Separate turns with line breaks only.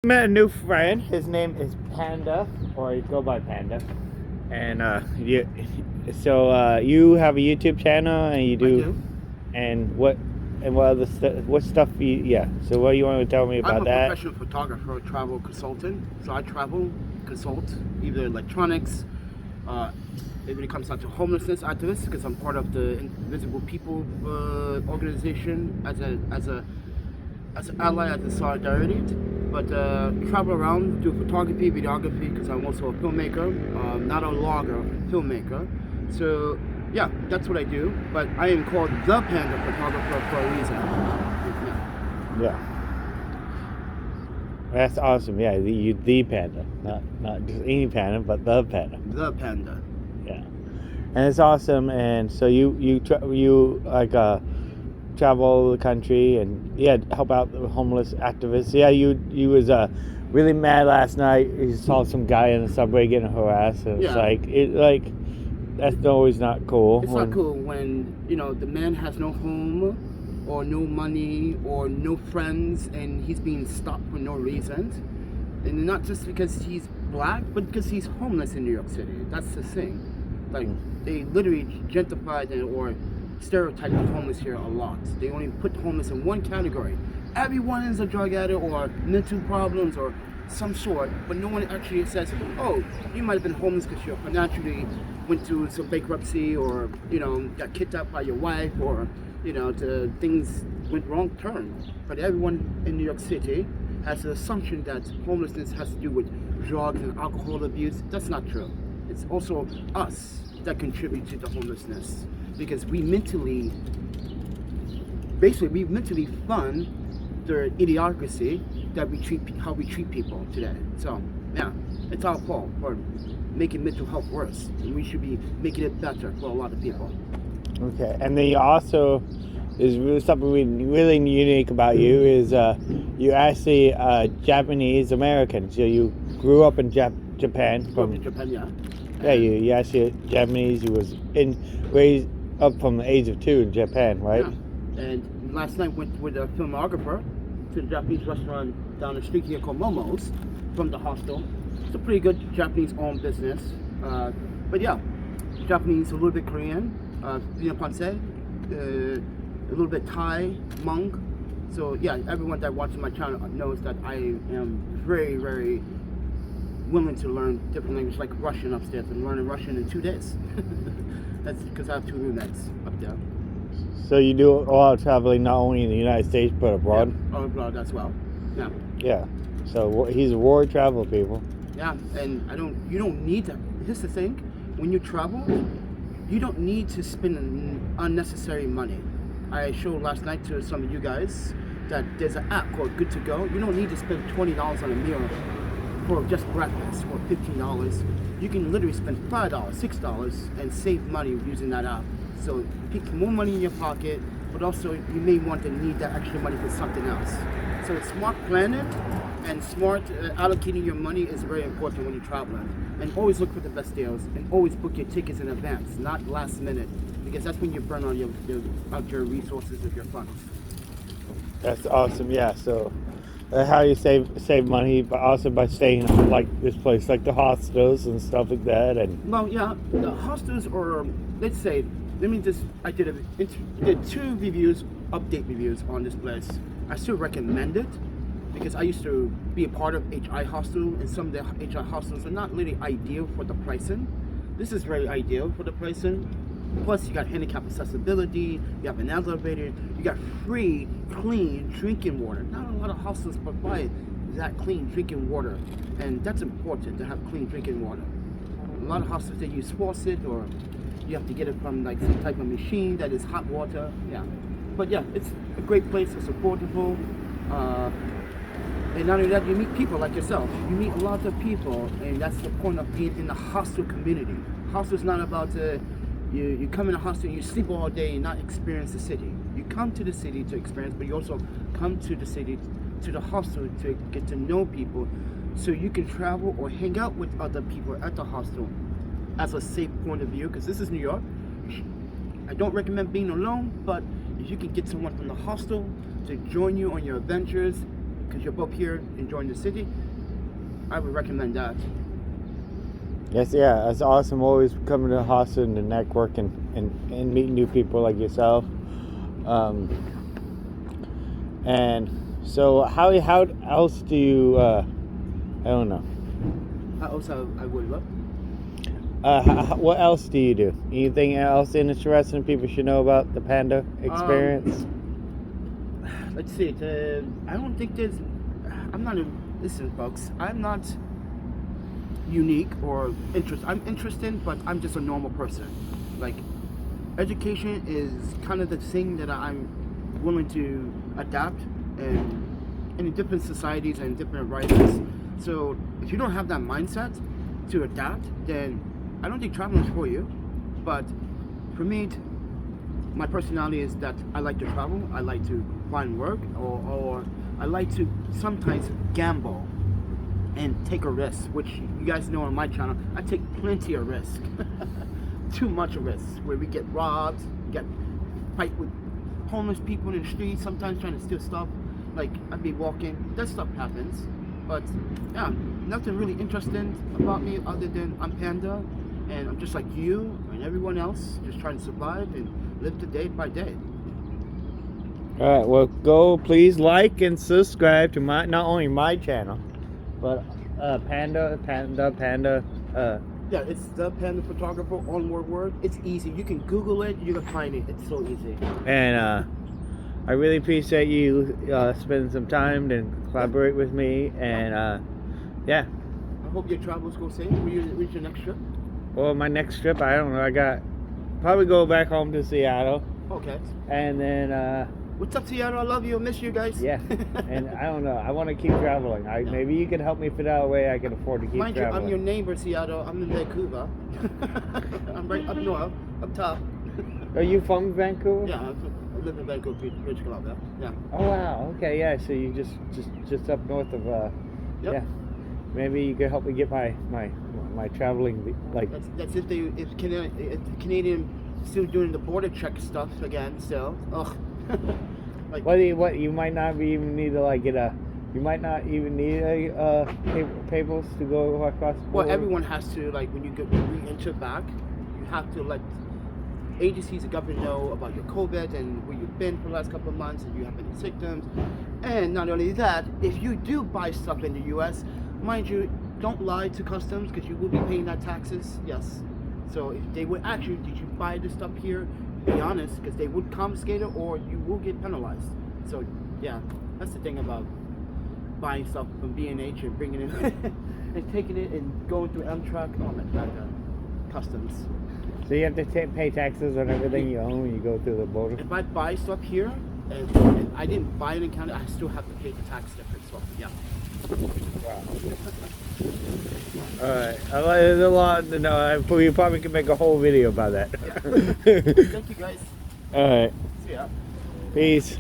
Met a new friend. His name is Panda, or you go by Panda. And you have a YouTube channel, and you
I
do.
do.
And what other what stuff yeah. So what do you want to tell me
I'm
about
a
that?
professional photographer, travel consultant. So I travel, consult, either electronics, when it comes down to homelessness activists, because I'm part of the Invisible People organization as an ally, as a solidarity. But travel around, do photography, videography, because I'm also a filmmaker, not a logger, filmmaker. So yeah, that's what I do. But I am called the Panda Photographer for a reason. Yeah.
Yeah, that's awesome. Yeah, the Panda, not just any Panda, but the Panda.
The Panda.
Yeah, and it's awesome. And so you travel all over the country and help out the homeless activists. Yeah, you was really mad last night. You saw some guy in the subway getting harassed, and it's
Yeah.
like that's always not cool.
It's not cool when the man has no home or no money or no friends, and he's being stopped for no reason, and not just because he's black, but because he's homeless in New York City. That's the thing. Like, they literally gentrified or stereotype the homeless here a lot. They only put homeless in one category. Everyone is a drug addict or mental problems or some sort, but no one actually says, oh, you might have been homeless because you financially went through some bankruptcy, or got kidnapped by your wife, or things went wrong turn. But everyone in New York City has the assumption that homelessness has to do with drugs and alcohol abuse. That's not true. It's also us that contribute to the homelessness, because we mentally fund the idiocracy that how we treat people today. So yeah, it's our fault for making mental health worse, and we should be making it better for a lot of people.
Okay, and then you also is really something really unique about you is you actually Japanese American. So you grew up in Japan.
Grew up in Japan, yeah.
Yeah, you actually Japanese. You was raised up from the age of 2 in Japan, right?
Yeah. And last night went with a filmographer to the Japanese restaurant down the street here called Momo's from the hostel. It's a pretty good Japanese-owned business. But yeah, Japanese, a little bit Korean, Pansei, a little bit Thai, Hmong. So yeah, everyone that watches my channel knows that I am very, very willing to learn different languages, like Russian upstairs. I'm learning Russian in 2 days. That's because I have 2 roommates up there.
So you do a lot of traveling, not only in the United States but abroad.
Yeah, abroad as well. Yeah.
Yeah. So he's a world travel, people.
Yeah, and you don't need to. Here's the thing: when you travel, you don't need to spend unnecessary money. I showed last night to some of you guys that there's an app called Good to Go. You don't need to spend $20 on a meal for just breakfast, or $15. You can literally spend $5, $6 and save money using that app. So keep more money in your pocket, but also you may want to need that extra money for something else. So smart planning and smart allocating your money is very important when you're traveling. And always look for the best deals, and always book your tickets in advance, not last minute, because that's when you burn all your resources of your funds.
That's awesome. Yeah. So that's how you save money, but also by staying like this place, like the hostels and stuff like that. And
well, yeah, the hostels, or let's say, I did 2 reviews, update reviews on this place. I still recommend it because I used to be a part of HI hostel, and some of the HI hostels are not really ideal for the pricing. This is very ideal for the pricing. Plus, you got handicap accessibility, you have an elevator, you got free, clean drinking water. Not a lot of hostels provide that clean drinking water, and that's important to have clean drinking water. A lot of hostels, they use faucet, or you have to get it from like some type of machine that is hot water. Yeah, but yeah, it's a great place. It's affordable, and not only that, you meet people like yourself. You meet a lot of people, and that's the point of being in the hostel community. Hostel's not about you come in a hostel and you sleep all day and not experience the city. You come to the city to experience, but you also come to the city, to the hostel, to get to know people, so you can travel or hang out with other people at the hostel as a safe point of view, because this is New York. I don't recommend being alone, but if you can get someone from the hostel to join you on your adventures, because you're both here enjoying the city, I would recommend that.
Yes, yeah, that's awesome. Always coming to Austin to network and meet new people like yourself. And so, how else do you? I don't know.
Also, I would love.
What else do you do? Anything else interesting people should know about the Panda experience?
Let's see. I don't think there's. I'm not. Listen, folks. I'm not unique or interested. I'm interested, but I'm just a normal person. Like, education is kind of the thing that I'm willing to adapt in different societies and different writers. So if you don't have that mindset to adapt, then I don't think traveling is for you. But for me, my personality is that I like to travel. I like to find work, or I like to sometimes gamble and take a risk, which you guys know on my channel, I take plenty of risk. Too much risk, where we get robbed, fight with homeless people in the street, sometimes trying to steal stuff. Like, I'd be walking, that stuff happens. But yeah, nothing really interesting about me other than I'm Panda, and I'm just like you and everyone else, just trying to survive and live the day by day.
All right, well, please like and subscribe to not only my channel, but Panda.
Yeah, it's the Panda Photographer, on one word. It's easy. You can Google it. You can find it. It's so easy.
And I really appreciate you spending some time to collaborate with me. And yeah.
I hope your travels go safe. Where's your next trip?
Well, my next trip, I don't know. I got probably go back home to Seattle.
Okay.
And then.
What's up, Seattle? I love you. I miss you guys.
Yeah, and I don't know. I want to keep traveling. Maybe you can help me fit out a way I can afford to keep
Mind
traveling.
you, I'm your neighbor, Seattle. I'm in Vancouver. I'm right up north, up top.
Are you from Vancouver?
Yeah, I live in Vancouver, British Columbia. Yeah.
Oh wow. Okay. Yeah. So you just up north of.
Yep.
Yeah. Maybe you could help me get my traveling like.
That's if Canadian still doing the border check stuff again. Still. Ugh.
Like, what you might not even need to like get a. You might not even need a papers to go across the border.
Well, everyone has to, like, when you re-enter back, you have to let agencies and government know about your COVID and where you've been for the last couple of months, and you have any symptoms. And not only that, if you do buy stuff in the U.S., mind you, don't lie to customs because you will be paying that taxes. Yes. So if they would ask you, did you buy this stuff here? Be honest, because they would confiscate it or you will get penalized. So yeah, that's the thing about buying stuff from B&H and bringing it in and taking it and going through Amtrak. Oh my God, customs.
So you have to pay taxes on everything you own when you go through the border?
If I buy stuff here and I didn't buy it in Canada, I still have to pay the tax difference. So yeah.
Wow. Alright, there's a lot to know. We probably could make a whole video about that.
Yeah. Thank you guys.
Alright.
See ya.
Peace.